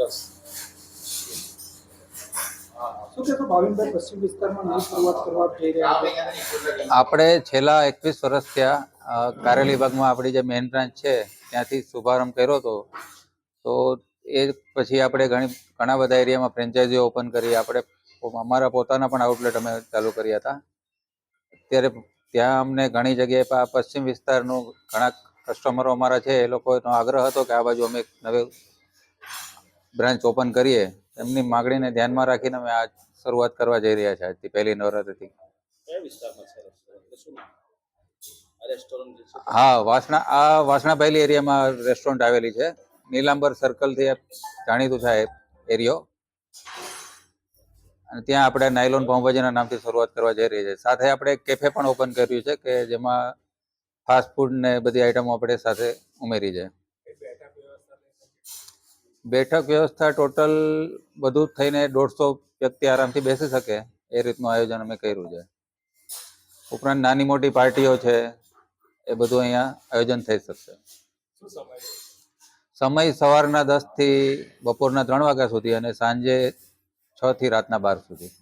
શું કહેશો ભાવિનભાઈ, પશ્ચિમ વિસ્તારમાં નવી શરૂઆત કરવા જઈ રહ્યા છે? આપણે છેલ્લા 21 વર્ષ થયા કારેલી બાગમાં આપણી જે મેઇન બ્રાન્ચ છે ત્યાંથી શુભારંભ કર્યો હતો. તો એ પછી આપણે ઘણા બધા એરિયામાં ફ્રેન્ચાઇઝીઓ ઓપન કરી. આપણે અમારા પોતાના પણ આઉટલેટ અમે ચાલુ કર્યા હતા. અત્યારે ત્યાં અમને ઘણી જગ્યાએ પશ્ચિમ વિસ્તારનું ઘણા કસ્ટમરો અમારા છે, એ લોકોનો આગ્રહ હતો કે આ બાજુ અમે નવી બ્રાન્ચ ઓપન કરીએ. એમની માગણીને ધ્યાનમાં રાખીને અમે આ શરૂઆત કરવા જઈ રહ્યા છે આજથી પહેલી નવરાત્રિથી. હા, વાસણા પહેલી એરિયામાં રેસ્ટોરન્ટ આવેલી છે. નીલાંબર સર્કલથી જાણીતું છે એરિયો, અને ત્યાં આપણે નાયલોન પાઉંભાજીના નામથી શરૂઆત કરવા જઈ રહી છે. સાથે આપણે કેફે પણ ઓપન કર્યું છે કે જેમાં ફાસ્ટ ફૂડ ને બધી આઈટમો આપણે સાથે ઉમેરી છે. બેઠક વ્યવસ્થા ટોટલ બધું થઈને 150 વ્યક્તિ આરામથી બેસી શકે એ રીતનું આયોજન અમે કર્યું છે. ઉપરાંત નાની મોટી પાર્ટીઓ છે એ બધું અહીંયા આયોજન થઈ શકશે. સમય સવારના 10 થી બપોરના 3 વાગ્યા સુધી અને સાંજે 6 થી રાતના 12 સુધી.